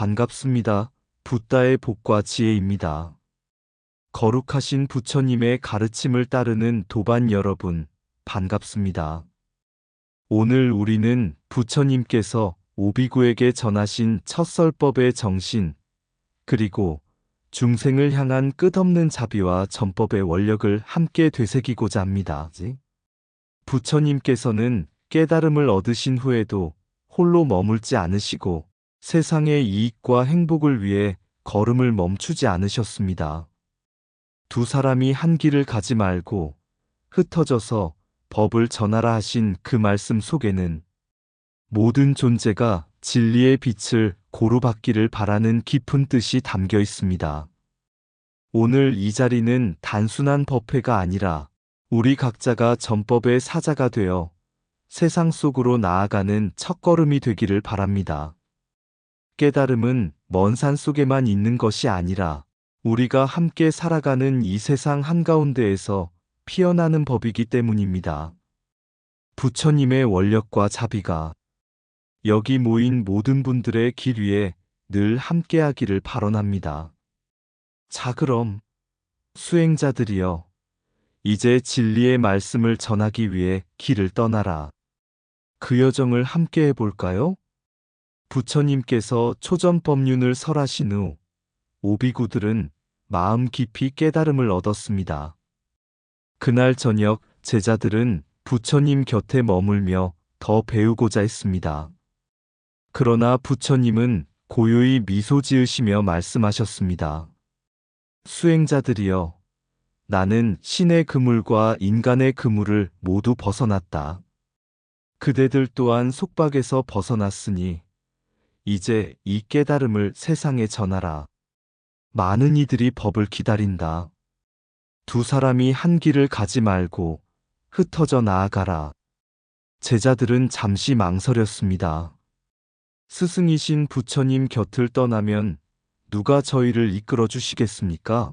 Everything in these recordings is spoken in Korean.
반갑습니다. 붓다의 복과 지혜입니다. 거룩하신 부처님의 가르침을 따르는 도반 여러분, 반갑습니다. 오늘 우리는 부처님께서 오비구에게 전하신 첫 설법의 정신, 그리고 중생을 향한 끝없는 자비와 전법의 원력을 함께 되새기고자 합니다. 부처님께서는 깨달음을 얻으신 후에도 홀로 머물지 않으시고 세상의 이익과 행복을 위해 걸음을 멈추지 않으셨습니다. 두 사람이 한 길을 가지 말고 흩어져서 법을 전하라 하신 그 말씀 속에는 모든 존재가 진리의 빛을 고루 받기를 바라는 깊은 뜻이 담겨 있습니다. 오늘 이 자리는 단순한 법회가 아니라 우리 각자가 전법의 사자가 되어 세상 속으로 나아가는 첫걸음이 되기를 바랍니다. 깨달음은 먼 산 속에만 있는 것이 아니라 우리가 함께 살아가는 이 세상 한가운데에서 피어나는 법이기 때문입니다. 부처님의 원력과 자비가 여기 모인 모든 분들의 길 위에 늘 함께하기를 발언합니다. 자, 그럼 수행자들이여, 이제 진리의 말씀을 전하기 위해 길을 떠나라. 그 여정을 함께 해볼까요? 부처님께서 초전법륜을 설하신 후 오비구들은 마음 깊이 깨달음을 얻었습니다. 그날 저녁 제자들은 부처님 곁에 머물며 더 배우고자 했습니다. 그러나 부처님은 고요히 미소 지으시며 말씀하셨습니다. 수행자들이여, 나는 신의 그물과 인간의 그물을 모두 벗어났다. 그대들 또한 속박에서 벗어났으니 이제 이 깨달음을 세상에 전하라. 많은 이들이 법을 기다린다. 두 사람이 한 길을 가지 말고 흩어져 나아가라. 제자들은 잠시 망설였습니다. 스승이신 부처님 곁을 떠나면 누가 저희를 이끌어 주시겠습니까?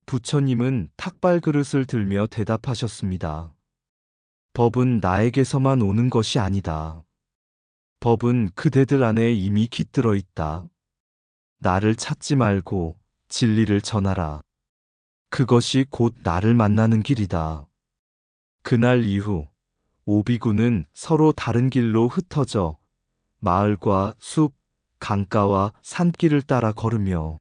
부처님은 탁발 그릇을 들며 대답하셨습니다. 법은 나에게서만 오는 것이 아니다. 법은 그대들 안에 이미 깃들어 있다. 나를 찾지 말고 진리를 전하라. 그것이 곧 나를 만나는 길이다. 그날 이후 오비구는 서로 다른 길로 흩어져 마을과 숲, 강가와 산길을 따라 걸으며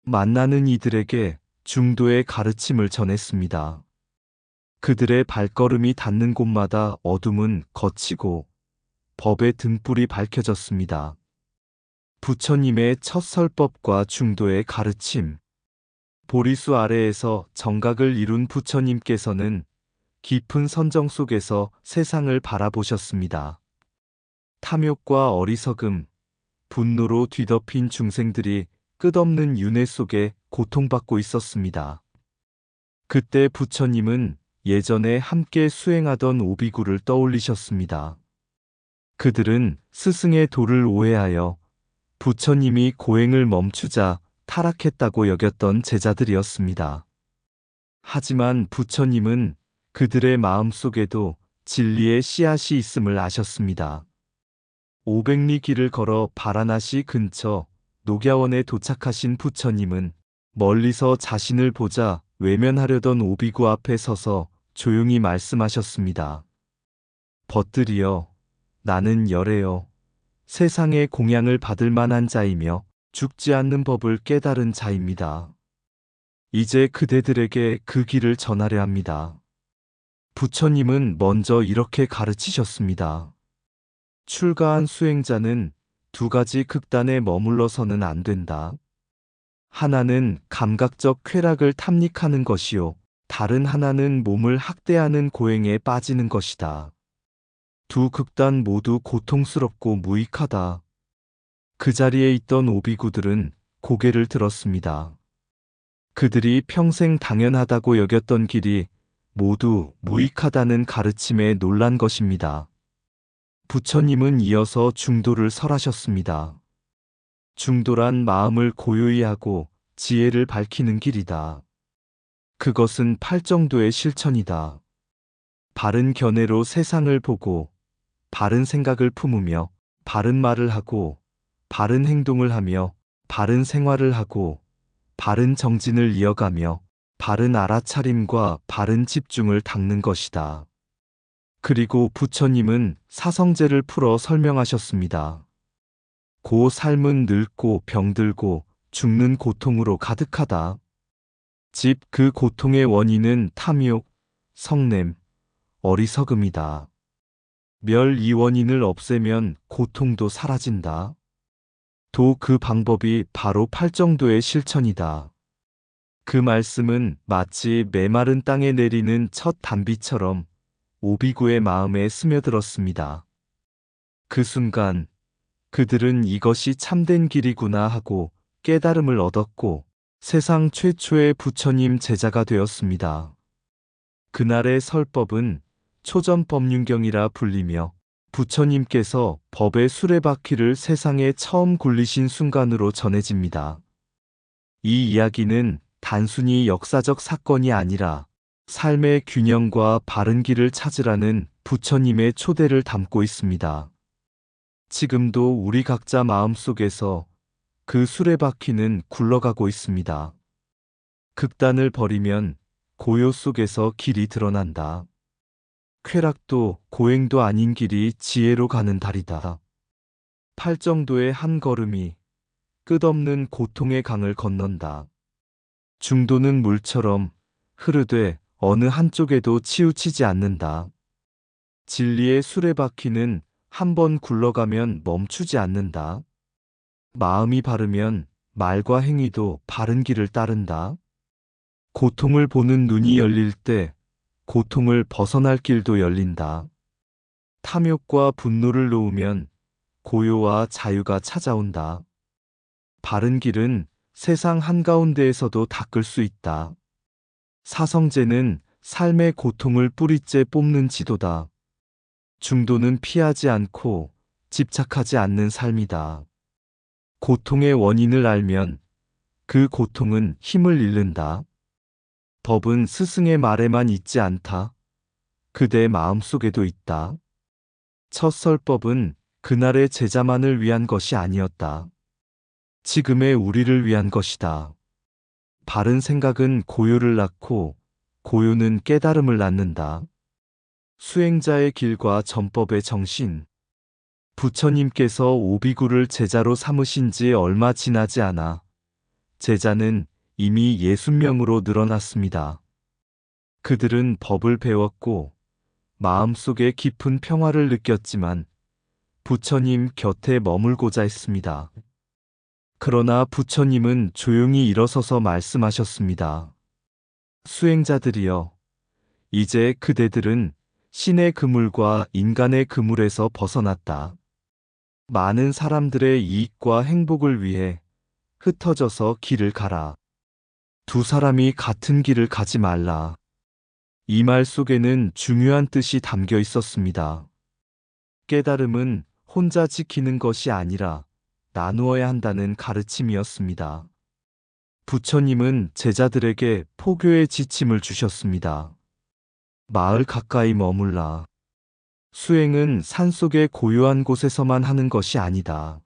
만나는 이들에게 중도의 가르침을 전했습니다. 그들의 발걸음이 닿는 곳마다 어둠은 걷히고 법의 등불이 밝혀졌습니다. 부처님의 첫 설법과 중도의 가르침. 보리수 아래에서 정각을 이룬 부처님께서는 깊은 선정 속에서 세상을 바라보셨습니다. 탐욕과 어리석음, 분노로 뒤덮인 중생들이 끝없는 윤회 속에 고통받고 있었습니다. 그때 부처님은 예전에 함께 수행하던 오비구를 떠올리셨습니다. 그들은 스승의 도를 오해하여 부처님이 고행을 멈추자 타락했다고 여겼던 제자들이었습니다. 하지만 부처님은 그들의 마음속에도 진리의 씨앗이 있음을 아셨습니다. 500리 길을 걸어 바라나시 근처 녹야원에 도착하신 부처님은 멀리서 자신을 보자 외면하려던 오비구 앞에 서서 조용히 말씀하셨습니다. 벗들이여, 나는 열애여, 세상의 공양을 받을 만한 자이며 죽지 않는 법을 깨달은 자입니다. 이제 그대들에게 그 길을 전하려 합니다. 부처님은 먼저 이렇게 가르치셨습니다. 출가한 수행자는 두 가지 극단에 머물러서는 안 된다. 하나는 감각적 쾌락을 탐닉하는 것이요, 다른 하나는 몸을 학대하는 고행에 빠지는 것이다. 두 극단 모두 고통스럽고 무익하다. 그 자리에 있던 오비구들은 고개를 들었습니다. 그들이 평생 당연하다고 여겼던 길이 모두 무익하다는 가르침에 놀란 것입니다. 부처님은 이어서 중도를 설하셨습니다. 중도란 마음을 고요히 하고 지혜를 밝히는 길이다. 그것은 팔정도의 실천이다. 바른 견해로 세상을 보고 바른 생각을 품으며 바른 말을 하고 바른 행동을 하며 바른 생활을 하고 바른 정진을 이어가며 바른 알아차림과 바른 집중을 닦는 것이다. 그리고 부처님은 사성제를 풀어 설명하셨습니다. 고 삶은 늙고 병들고 죽는 고통으로 가득하다. 집 그 고통의 원인은 탐욕, 성냄, 어리석음이다. 멸 이 원인을 없애면 고통도 사라진다. 도 그 방법이 바로 팔정도의 실천이다. 그 말씀은 마치 메마른 땅에 내리는 첫 단비처럼 오비구의 마음에 스며들었습니다. 그 순간 그들은 이것이 참된 길이구나 하고 깨달음을 얻었고 세상 최초의 부처님 제자가 되었습니다. 그날의 설법은 초전법륜경이라 불리며 부처님께서 법의 수레바퀴를 세상에 처음 굴리신 순간으로 전해집니다. 이 이야기는 단순히 역사적 사건이 아니라 삶의 균형과 바른 길을 찾으라는 부처님의 초대를 담고 있습니다. 지금도 우리 각자 마음속에서 그 수레바퀴는 굴러가고 있습니다. 극단을 버리면 고요 속에서 길이 드러난다. 쾌락도 고행도 아닌 길이 지혜로 가는 달이다. 팔정도의 한 걸음이 끝없는 고통의 강을 건넌다. 중도는 물처럼 흐르되 어느 한쪽에도 치우치지 않는다. 진리의 수레바퀴는 한 번 굴러가면 멈추지 않는다. 마음이 바르면 말과 행위도 바른 길을 따른다. 고통을 보는 눈이 열릴 때 고통을 벗어날 길도 열린다. 탐욕과 분노를 놓으면 고요와 자유가 찾아온다. 바른 길은 세상 한가운데에서도 닦을 수 있다. 사성제는 삶의 고통을 뿌리째 뽑는 지도다. 중도는 피하지 않고 집착하지 않는 삶이다. 고통의 원인을 알면 그 고통은 힘을 잃는다. 법은 스승의 말에만 있지 않다. 그대 마음속에도 있다. 첫 설법은 그날의 제자만을 위한 것이 아니었다. 지금의 우리를 위한 것이다. 바른 생각은 고요를 낳고 고요는 깨달음을 낳는다. 수행자의 길과 전법의 정신. 부처님께서 오비구를 제자로 삼으신 지 얼마 지나지 않아 제자는 이미 60명으로 늘어났습니다. 그들은 법을 배웠고 마음속에 깊은 평화를 느꼈지만 부처님 곁에 머물고자 했습니다. 그러나 부처님은 조용히 일어서서 말씀하셨습니다. 수행자들이여, 이제 그대들은 신의 그물과 인간의 그물에서 벗어났다. 많은 사람들의 이익과 행복을 위해 흩어져서 길을 가라. 두 사람이 같은 길을 가지 말라. 이 말 속에는 중요한 뜻이 담겨 있었습니다. 깨달음은 혼자 지키는 것이 아니라 나누어야 한다는 가르침이었습니다. 부처님은 제자들에게 포교의 지침을 주셨습니다. 마을 가까이 머물라. 수행은 산속의 고요한 곳에서만 하는 것이 아니다.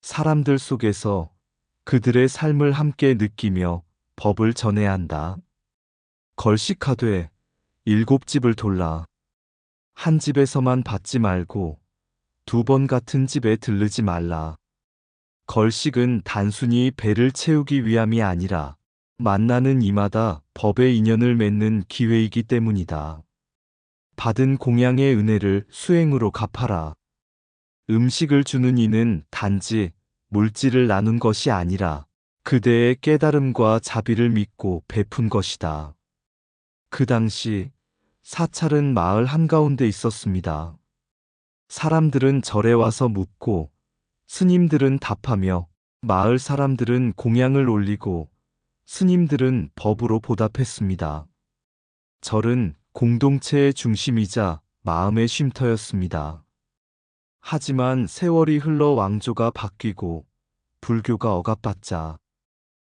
사람들 속에서 그들의 삶을 함께 느끼며 법을 전해야 한다. 걸식하되 7집을 돌라. 한 집에서만 받지 말고 2번 같은 집에 들르지 말라. 걸식은 단순히 배를 채우기 위함이 아니라 만나는 이마다 법의 인연을 맺는 기회이기 때문이다. 받은 공양의 은혜를 수행으로 갚아라. 음식을 주는 이는 단지 물질을 나눈 것이 아니라 그대의 깨달음과 자비를 믿고 베푼 것이다. 그 당시 사찰은 마을 한가운데 있었습니다. 사람들은 절에 와서 묻고 스님들은 답하며 마을 사람들은 공양을 올리고 스님들은 법으로 보답했습니다. 절은 공동체의 중심이자 마음의 쉼터였습니다. 하지만 세월이 흘러 왕조가 바뀌고 불교가 억압받자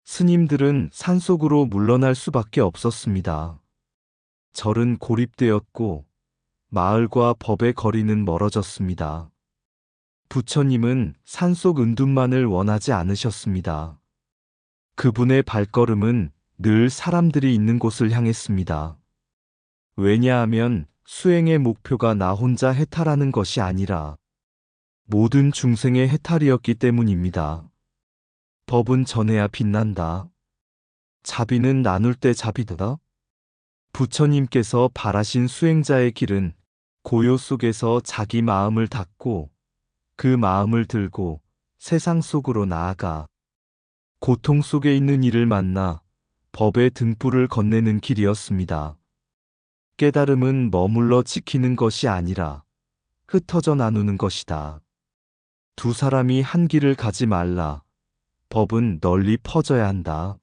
스님들은 산속으로 물러날 수밖에 없었습니다. 절은 고립되었고 마을과 법의 거리는 멀어졌습니다. 부처님은 산속 은둔만을 원하지 않으셨습니다. 그분의 발걸음은 늘 사람들이 있는 곳을 향했습니다. 왜냐하면 수행의 목표가 나 혼자 해탈하는 것이 아니라 모든 중생의 해탈이었기 때문입니다. 법은 전해야 빛난다. 자비는 나눌 때 자비다. 부처님께서 바라신 수행자의 길은 고요 속에서 자기 마음을 닫고 그 마음을 들고 세상 속으로 나아가 고통 속에 있는 이를 만나 법의 등불을 건네는 길이었습니다. 깨달음은 머물러 지키는 것이 아니라 흩어져 나누는 것이다. 두 사람이 한 길을 가지 말라. 법은 널리 퍼져야 한다.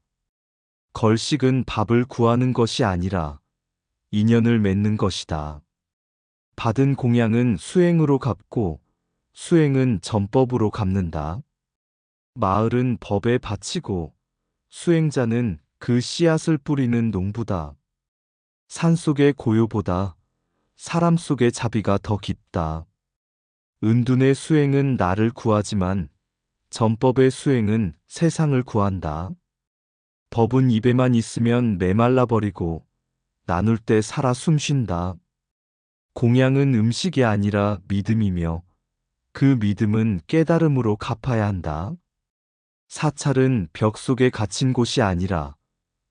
걸식은 밥을 구하는 것이 아니라 인연을 맺는 것이다. 받은 공양은 수행으로 갚고 수행은 전법으로 갚는다. 마을은 법에 바치고 수행자는 그 씨앗을 뿌리는 농부다. 산속의 고요보다 사람 속의 자비가 더 깊다. 은둔의 수행은 나를 구하지만 전법의 수행은 세상을 구한다. 법은 입에만 있으면 메말라버리고 나눌 때 살아 숨쉰다. 공양은 음식이 아니라 믿음이며 그 믿음은 깨달음으로 갚아야 한다. 사찰은 벽 속에 갇힌 곳이 아니라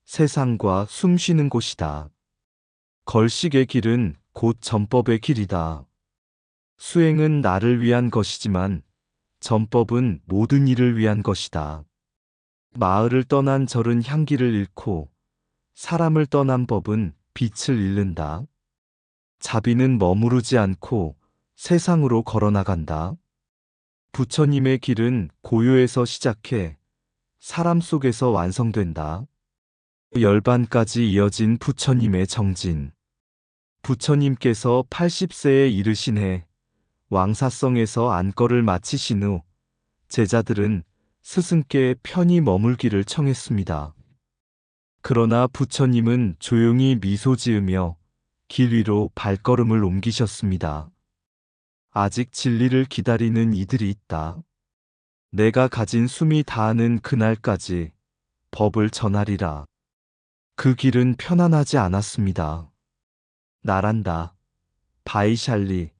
세상과 숨쉬는 곳이다. 걸식의 길은 곧 전법의 길이다. 수행은 나를 위한 것이지만 전법은 모든 이를 위한 것이다. 마을을 떠난 절은 향기를 잃고 사람을 떠난 법은 빛을 잃는다. 자비는 머무르지 않고 세상으로 걸어나간다. 부처님의 길은 고요에서 시작해 사람 속에서 완성된다. 열반까지 이어진 부처님의 정진. 부처님께서 80세에 이르신 해 왕사성에서 안거를 마치신 후 제자들은 스승께 편히 머물기를 청했습니다. 그러나 부처님은 조용히 미소 지으며 길 위로 발걸음을 옮기셨습니다. 아직 진리를 기다리는 이들이 있다. 내가 가진 숨이 다하는 그날까지 법을 전하리라. 그 길은 편안하지 않았습니다. 나란다, 바이샬리,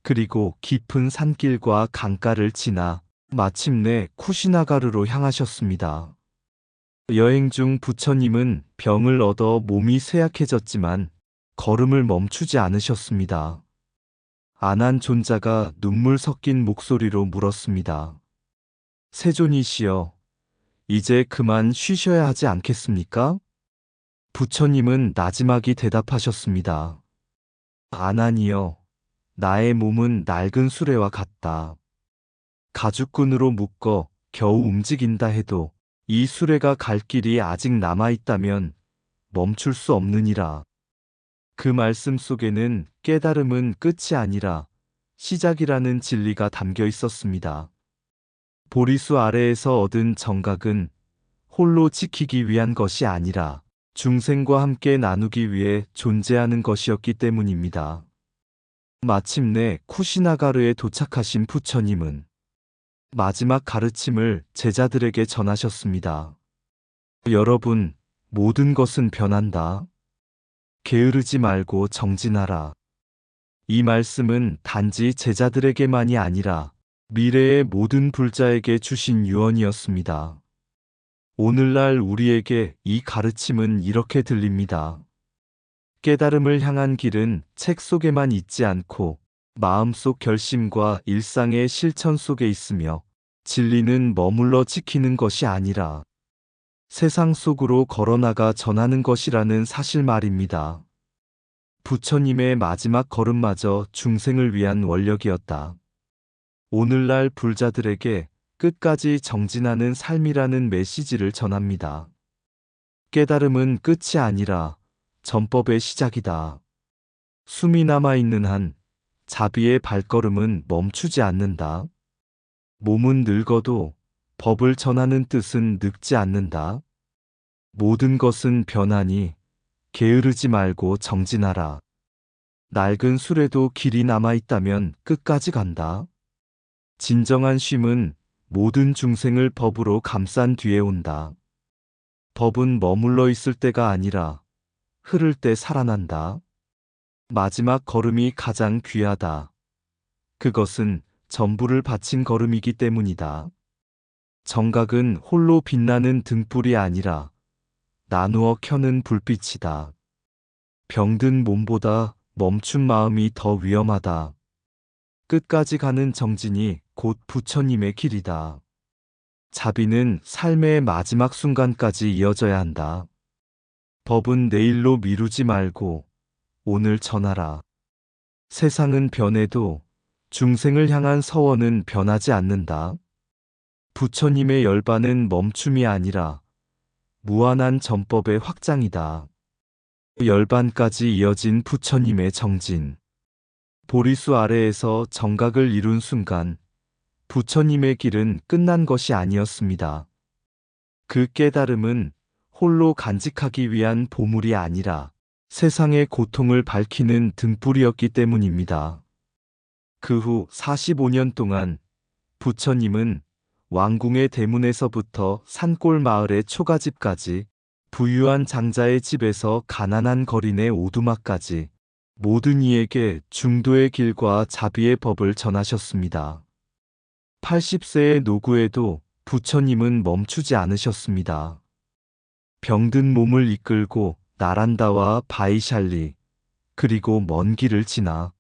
그리고 깊은 산길과 강가를 지나 마침내 쿠시나가르로 향하셨습니다. 여행 중 부처님은 병을 얻어 몸이 쇠약해졌지만 걸음을 멈추지 않으셨습니다. 안한 존자가 눈물 섞인 목소리로 물었습니다. 세존이시여, 이제 그만 쉬셔야 하지 않겠습니까? 부처님은 나지막이 대답하셨습니다. 아난이여, 나의 몸은 낡은 수레와 같다. 가죽끈으로 묶어 겨우 움직인다 해도 이 수레가 갈 길이 아직 남아있다면 멈출 수 없느니라. 그 말씀 속에는 깨달음은 끝이 아니라 시작이라는 진리가 담겨 있었습니다. 보리수 아래에서 얻은 정각은 홀로 지키기 위한 것이 아니라 중생과 함께 나누기 위해 존재하는 것이었기 때문입니다. 마침내 쿠시나가르에 도착하신 부처님은 마지막 가르침을 제자들에게 전하셨습니다. 여러분, 모든 것은 변한다. 게으르지 말고 정진하라. 이 말씀은 단지 제자들에게만이 아니라 미래의 모든 불자에게 주신 유언이었습니다. 오늘날 우리에게 이 가르침은 이렇게 들립니다. 깨달음을 향한 길은 책 속에만 있지 않고 마음속 결심과 일상의 실천 속에 있으며 진리는 머물러 지키는 것이 아니라 세상 속으로 걸어나가 전하는 것이라는 사실 말입니다. 부처님의 마지막 걸음마저 중생을 위한 원력이었다. 오늘날 불자들에게 끝까지 정진하는 삶이라는 메시지를 전합니다. 깨달음은 끝이 아니라 전법의 시작이다. 숨이 남아있는 한 자비의 발걸음은 멈추지 않는다. 몸은 늙어도 법을 전하는 뜻은 늙지 않는다. 모든 것은 변하니 게으르지 말고 정진하라. 낡은 술에도 길이 남아있다면 끝까지 간다. 진정한 쉼은 모든 중생을 법으로 감싼 뒤에 온다. 법은 머물러 있을 때가 아니라 흐를 때 살아난다. 마지막 걸음이 가장 귀하다. 그것은 전부를 바친 걸음이기 때문이다. 정각은 홀로 빛나는 등불이 아니라 나누어 켜는 불빛이다. 병든 몸보다 멈춘 마음이 더 위험하다. 끝까지 가는 정진이 곧 부처님의 길이다. 자비는 삶의 마지막 순간까지 이어져야 한다. 법은 내일로 미루지 말고 오늘 전하라. 세상은 변해도 중생을 향한 서원은 변하지 않는다. 부처님의 열반은 멈춤이 아니라 무한한 전법의 확장이다. 열반까지 이어진 부처님의 정진. 보리수 아래에서 정각을 이룬 순간 부처님의 길은 끝난 것이 아니었습니다. 그 깨달음은 홀로 간직하기 위한 보물이 아니라 세상의 고통을 밝히는 등불이었기 때문입니다. 그 후 45년 동안 부처님은 왕궁의 대문에서부터 산골 마을의 초가집까지, 부유한 장자의 집에서 가난한 거린의 오두막까지 모든 이에게 중도의 길과 자비의 법을 전하셨습니다. 80세의 노구에도 부처님은 멈추지 않으셨습니다. 병든 몸을 이끌고 나란다와 바이샬리, 그리고 먼 길을 지나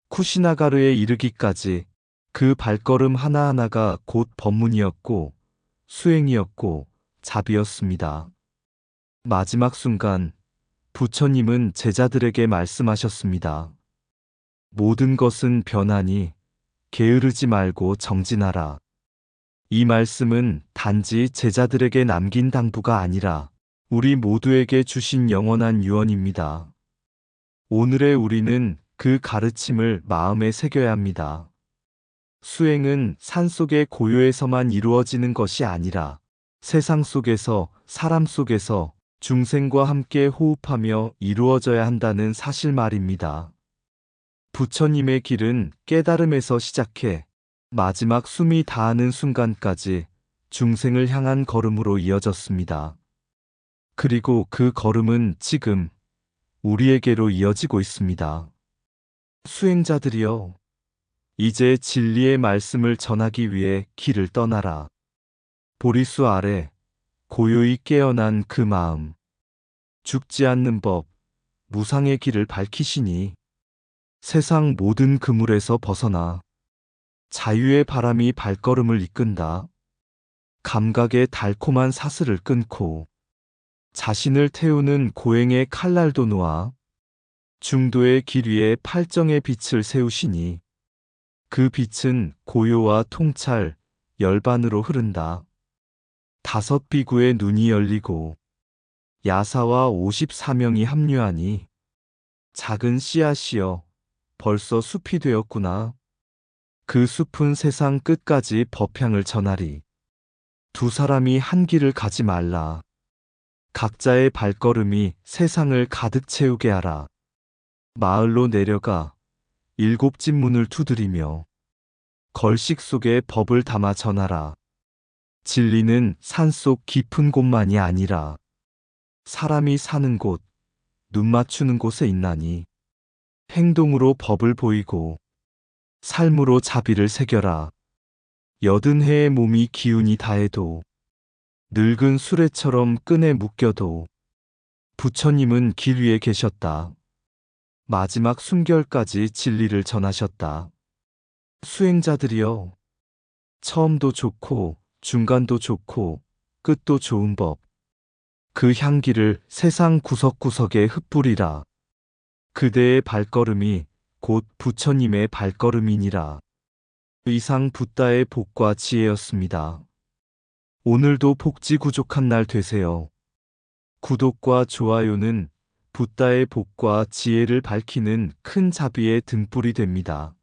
쿠시나가르에 이르기까지 그 발걸음 하나하나가 곧 법문이었고 수행이었고 자비였습니다. 마지막 순간 부처님은 제자들에게 말씀하셨습니다. 모든 것은 변하니 게으르지 말고 정진하라. 이 말씀은 단지 제자들에게 남긴 당부가 아니라 우리 모두에게 주신 영원한 유언입니다. 오늘의 우리는 그 가르침을 마음에 새겨야 합니다. 수행은 산속의 고요에서만 이루어지는 것이 아니라 세상 속에서, 사람 속에서 중생과 함께 호흡하며 이루어져야 한다는 사실 말입니다. 부처님의 길은 깨달음에서 시작해 마지막 숨이 다하는 순간까지 중생을 향한 걸음으로 이어졌습니다. 그리고 그 걸음은 지금 우리에게로 이어지고 있습니다. 수행자들이여, 이제 진리의 말씀을 전하기 위해 길을 떠나라. 보리수 아래 고요히 깨어난 그 마음, 죽지 않는 법, 무상의 길을 밝히시니 세상 모든 그물에서 벗어나 자유의 바람이 발걸음을 이끈다. 감각의 달콤한 사슬을 끊고 자신을 태우는 고행의 칼날도 놓아 중도의 길 위에 팔정의 빛을 세우시니 그 빛은 고요와 통찰, 열반으로 흐른다. 5 비구의 눈이 열리고 야사와 54명이 합류하니 작은 씨앗이여 벌써 숲이 되었구나. 그 숲은 세상 끝까지 법향을 전하리. 두 사람이 한 길을 가지 말라. 각자의 발걸음이 세상을 가득 채우게 하라. 마을로 내려가 7집 문을 두드리며 걸식 속에 법을 담아 전하라. 진리는 산속 깊은 곳만이 아니라 사람이 사는 곳, 눈 맞추는 곳에 있나니 행동으로 법을 보이고 삶으로 자비를 새겨라. 80해의 몸이 기운이 다해도 늙은 수레처럼 끈에 묶여도 부처님은 길 위에 계셨다. 마지막 숨결까지 진리를 전하셨다. 수행자들이여, 처음도 좋고 중간도 좋고 끝도 좋은 법, 그 향기를 세상 구석구석에 흩뿌리라. 그대의 발걸음이 곧 부처님의 발걸음이니라. 이상 붓다의 복과 지혜였습니다. 오늘도 복지구족한 날 되세요. 구독과 좋아요는 붓다의 복과 지혜를 밝히는 큰 자비의 등불이 됩니다.